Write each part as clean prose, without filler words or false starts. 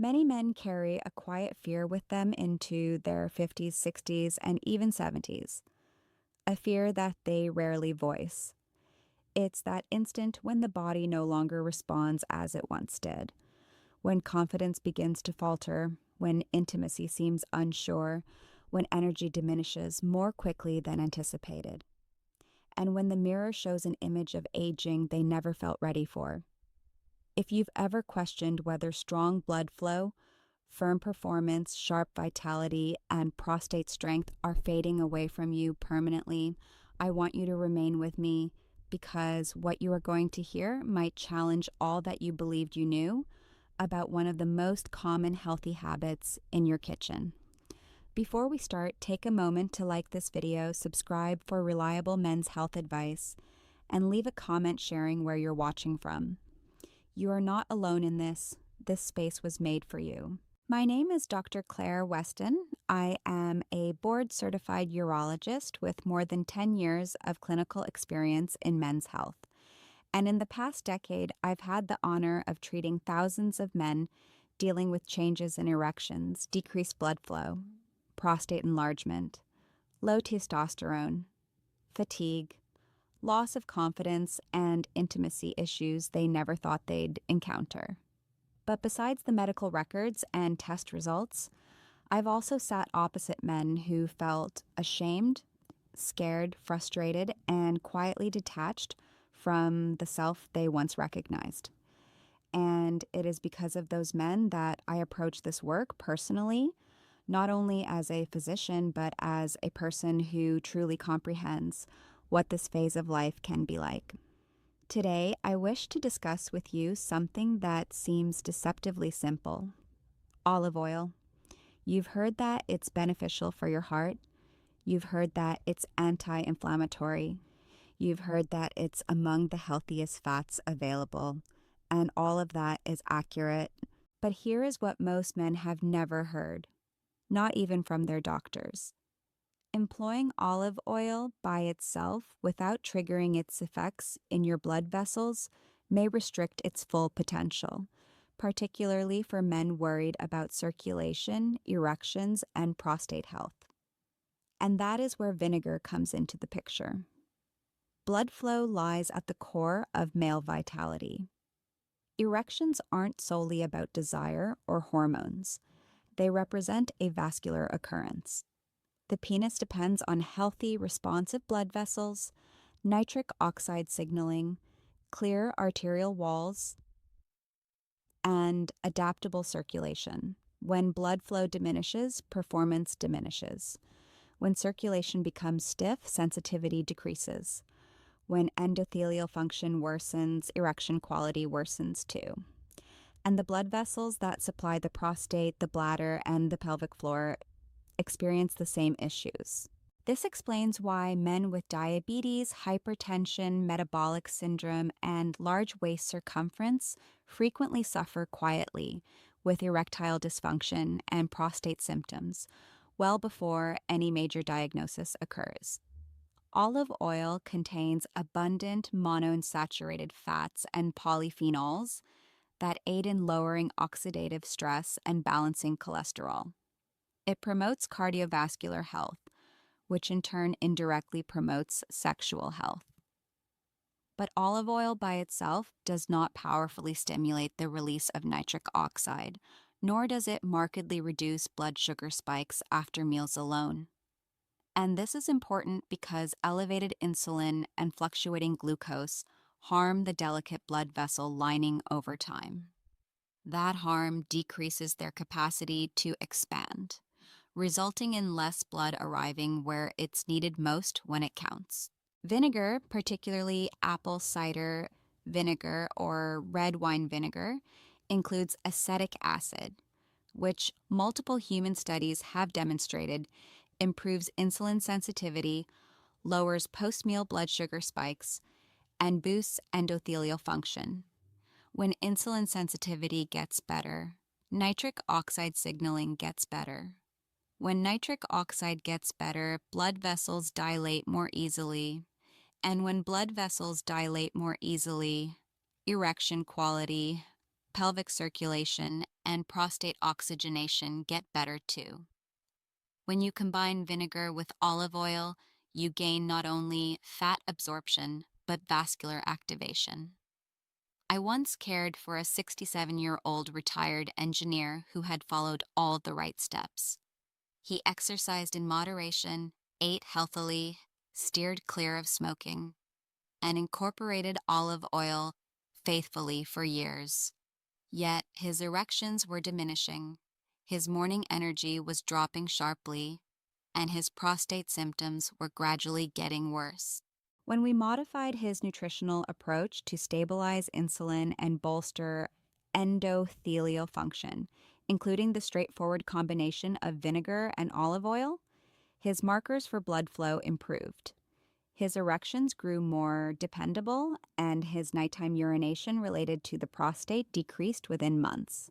Many men carry a quiet fear with them into their 50s, 60s, and even 70s, a fear that they rarely voice. It's that instant when the body no longer responds as it once did, when confidence begins to falter, when intimacy seems unsure, when energy diminishes more quickly than anticipated, and when the mirror shows an image of aging they never felt ready for. If you've ever questioned whether strong blood flow, firm performance, sharp vitality, and prostate strength are fading away from you permanently, I want you to remain with me because what you are going to hear might challenge all that you believed you knew about one of the most common healthy habits in your kitchen. Before we start, take a moment to like this video, subscribe for reliable men's health advice, and leave a comment sharing where you're watching from. You are not alone in this. This space was made for you. My name is Dr. Claire Weston. I am a board-certified urologist with more than 10 years of clinical experience in men's health. And in the past decade, I've had the honor of treating thousands of men dealing with changes in erections, decreased blood flow, prostate enlargement, low testosterone, fatigue, loss of confidence, and intimacy issues they never thought they'd encounter. But besides the medical records and test results, I've also sat opposite men who felt ashamed, scared, frustrated, and quietly detached from the self they once recognized. And it is because of those men that I approach this work personally, not only as a physician, but as a person who truly comprehends what this phase of life can be like. Today, I wish to discuss with you something that seems deceptively simple: olive oil. You've heard that it's beneficial for your heart. You've heard that it's anti-inflammatory. You've heard that it's among the healthiest fats available. And all of that is accurate. But here is what most men have never heard, not even from their doctors. Employing olive oil by itself without triggering its effects in your blood vessels may restrict its full potential, particularly for men worried about circulation, erections, and prostate health. And that is where vinegar comes into the picture. Blood flow lies at the core of male vitality. Erections aren't solely about desire or hormones. They represent a vascular occurrence. The penis depends on healthy, responsive blood vessels, nitric oxide signaling, clear arterial walls, and adaptable circulation. When blood flow diminishes, performance diminishes. When circulation becomes stiff, sensitivity decreases. When endothelial function worsens, erection quality worsens too. And the blood vessels that supply the prostate, the bladder, and the pelvic floor experience the same issues. This explains why men with diabetes, hypertension, metabolic syndrome, and large waist circumference frequently suffer quietly with erectile dysfunction and prostate symptoms well before any major diagnosis occurs. Olive oil contains abundant monounsaturated fats and polyphenols that aid in lowering oxidative stress and balancing cholesterol. It promotes cardiovascular health, which in turn indirectly promotes sexual health. But olive oil by itself does not powerfully stimulate the release of nitric oxide, nor does it markedly reduce blood sugar spikes after meals alone. And this is important because elevated insulin and fluctuating glucose harm the delicate blood vessel lining over time. That harm decreases their capacity to expand, resulting in less blood arriving where it's needed most when it counts. Vinegar, particularly apple cider vinegar or red wine vinegar, includes acetic acid, which multiple human studies have demonstrated improves insulin sensitivity, lowers post-meal blood sugar spikes, and boosts endothelial function. When insulin sensitivity gets better, nitric oxide signaling gets better. When nitric oxide gets better, blood vessels dilate more easily. And when blood vessels dilate more easily, erection quality pelvic circulation, and prostate oxygenation get better too. When you combine vinegar with olive oil, you gain not only fat absorption, but vascular activation. I once cared for a 67-year-old retired engineer who had followed all the right steps. He exercised in moderation, ate healthily, steered clear of smoking, and incorporated olive oil faithfully for years. Yet his erections were diminishing, his morning energy was dropping sharply, and his prostate symptoms were gradually getting worse. When we modified his nutritional approach to stabilize insulin and bolster endothelial function, including the straightforward combination of vinegar and olive oil, his markers for blood flow improved. His erections grew more dependable, and his nighttime urination related to the prostate decreased within months.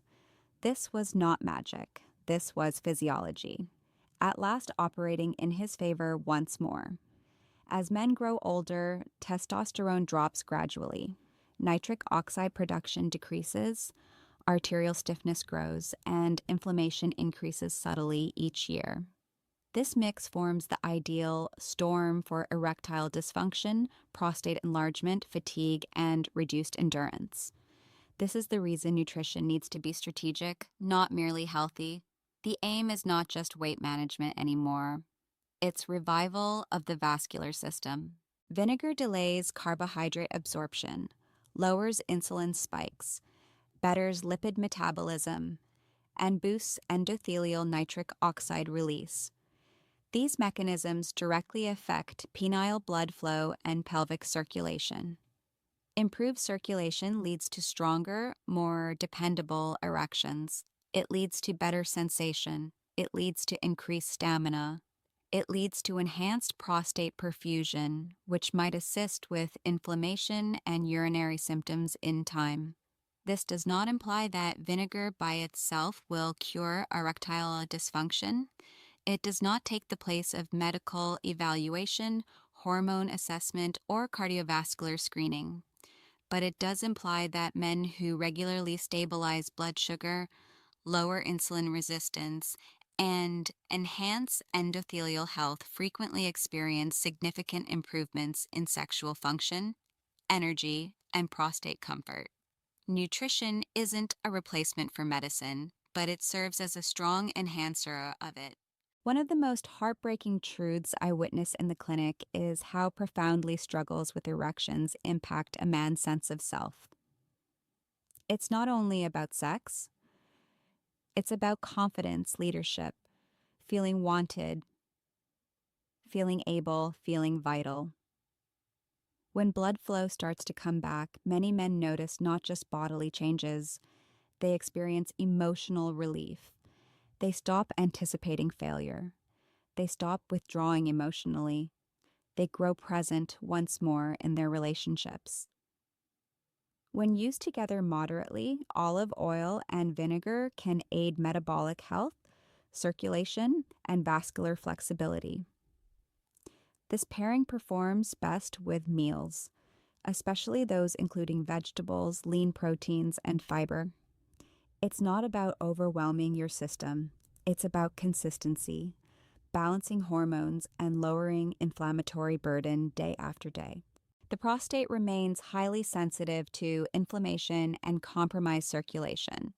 This was not magic. This was physiology, at last operating in his favor once more. As men grow older, testosterone drops gradually. Nitric oxide production decreases, arterial stiffness grows, and inflammation increases subtly each year. This mix forms the ideal storm for erectile dysfunction, prostate enlargement, fatigue, and reduced endurance. This is the reason nutrition needs to be strategic, not merely healthy. The aim is not just weight management anymore. It's revival of the vascular system. Vinegar delays carbohydrate absorption, lowers insulin spikes, betters lipid metabolism, and boosts endothelial nitric oxide release. These mechanisms directly affect penile blood flow and pelvic circulation. Improved circulation leads to stronger, more dependable erections. It leads to better sensation. It leads to increased stamina. It leads to enhanced prostate perfusion, which might assist with inflammation and urinary symptoms in time. This does not imply that vinegar by itself will cure erectile dysfunction. It does not take the place of medical evaluation, hormone assessment, or cardiovascular screening. But it does imply that men who regularly stabilize blood sugar, lower insulin resistance, and enhance endothelial health frequently experience significant improvements in sexual function, energy, and prostate comfort. Nutrition isn't a replacement for medicine, but it serves as a strong enhancer of it. One of the most heartbreaking truths I witness in the clinic is how profoundly struggles with erections impact a man's sense of self. It's not only about sex, it's about confidence, leadership, feeling wanted, feeling able, feeling vital. When blood flow starts to come back, many men notice not just bodily changes, they experience emotional relief. They stop anticipating failure. They stop withdrawing emotionally. They grow present once more in their relationships. When used together moderately, olive oil and vinegar can aid metabolic health, circulation, and vascular flexibility. This pairing performs best with meals, especially those including vegetables, lean proteins, and fiber. It's not about overwhelming your system. It's about consistency, balancing hormones, and lowering inflammatory burden day after day. The prostate remains highly sensitive to inflammation and compromised circulation.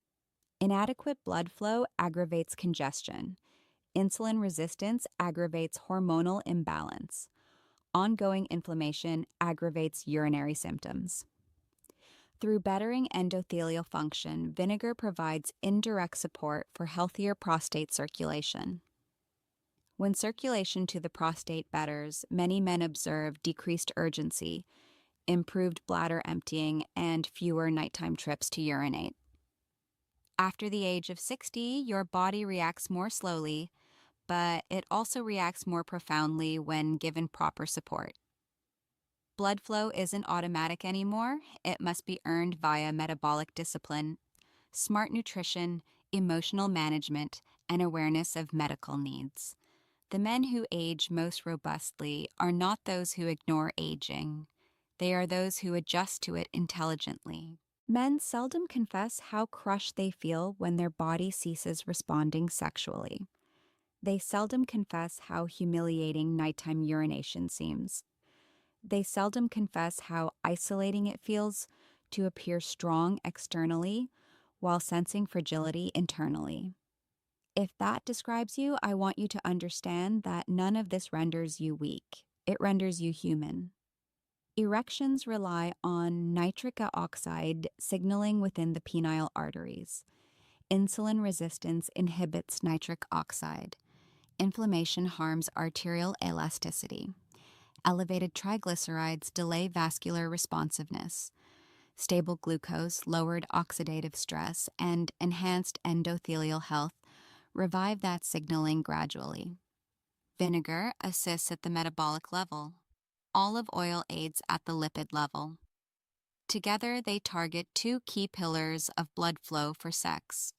Inadequate blood flow aggravates congestion. Insulin resistance aggravates hormonal imbalance. Ongoing inflammation aggravates urinary symptoms. Through bettering endothelial function, vinegar provides indirect support for healthier prostate circulation. When circulation to the prostate betters, many men observe decreased urgency, improved bladder emptying, and fewer nighttime trips to urinate. After the age of 60, your body reacts more slowly, but it also reacts more profoundly when given proper support. Blood flow isn't automatic anymore. It must be earned via metabolic discipline, smart nutrition, emotional management, and awareness of medical needs. The men who age most robustly are not those who ignore aging. They are those who adjust to it intelligently. Men seldom confess how crushed they feel when their body ceases responding sexually. They seldom confess how humiliating nighttime urination seems. They seldom confess how isolating it feels to appear strong externally while sensing fragility internally. If that describes you, I want you to understand that none of this renders you weak. It renders you human. Erections rely on nitric oxide signaling within the penile arteries. Insulin resistance inhibits nitric oxide. Inflammation harms arterial elasticity. Elevated triglycerides delay vascular responsiveness. Stable glucose, lowered oxidative stress, and enhanced endothelial health revive that signaling gradually. Vinegar assists at the metabolic level. Olive oil aids at the lipid level. Together, they target two key pillars of blood flow for sex.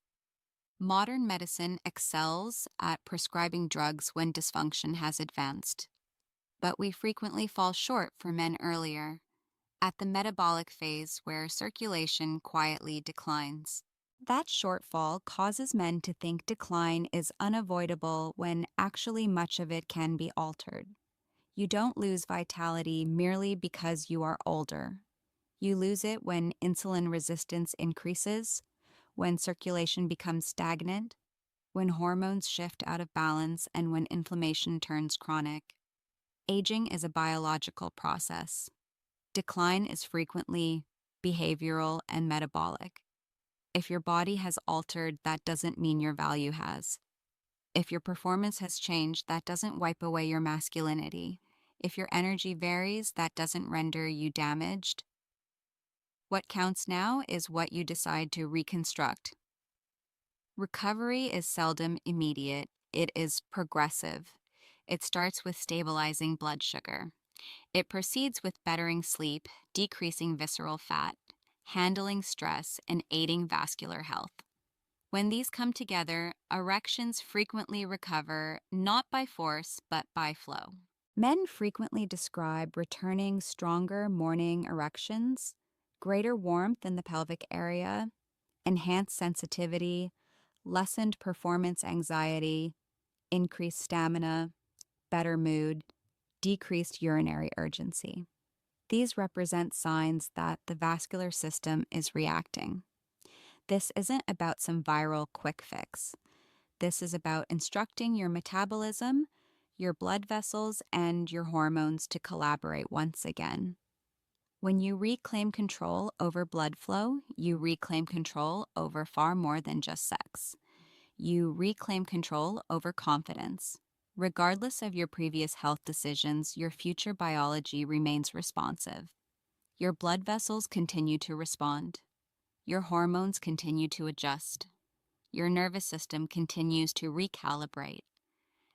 Modern medicine excels at prescribing drugs when dysfunction has advanced, but we frequently fall short for men earlier, at the metabolic phase where circulation quietly declines. That shortfall causes men to think decline is unavoidable when actually much of it can be altered. You don't lose vitality merely because you are older. You lose it when insulin resistance increases, when circulation becomes stagnant, when hormones shift out of balance, and when inflammation turns chronic. Aging is a biological process. Decline is frequently behavioral and metabolic. If your body has altered, that doesn't mean your value has. If your performance has changed, that doesn't wipe away your masculinity. If your energy varies, that doesn't render you damaged. What counts now is what you decide to reconstruct. Recovery is seldom immediate, it is progressive. It starts with stabilizing blood sugar. It proceeds with bettering sleep, decreasing visceral fat, handling stress, and aiding vascular health. When these come together, erections frequently recover not by force, but by flow. Men frequently describe returning stronger morning erections, greater warmth in the pelvic area, enhanced sensitivity, lessened performance anxiety, increased stamina, better mood, decreased urinary urgency. These represent signs that the vascular system is reacting. This isn't about some viral quick fix. This is about instructing your metabolism, your blood vessels, and your hormones to collaborate once again. When you reclaim control over blood flow, you reclaim control over far more than just sex. You reclaim control over confidence. Regardless of your previous health decisions, your future biology remains responsive. Your blood vessels continue to respond. Your hormones continue to adjust. Your nervous system continues to recalibrate.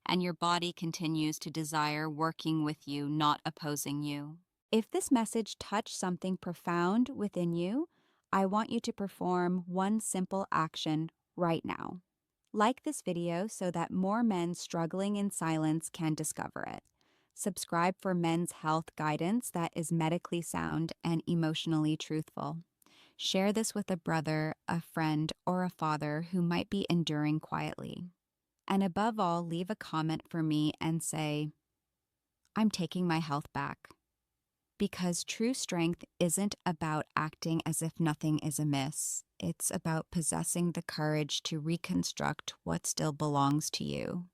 And your body continues to desire working with you, not opposing you. If this message touched something profound within you, I want you to perform one simple action right now. Like this video so that more men struggling in silence can discover it. Subscribe for men's health guidance that is medically sound and emotionally truthful. Share this with a brother, a friend, or a father who might be enduring quietly. And above all, leave a comment for me and say, I'm taking my health back. Because true strength isn't about acting as if nothing is amiss. It's about possessing the courage to reconstruct what still belongs to you.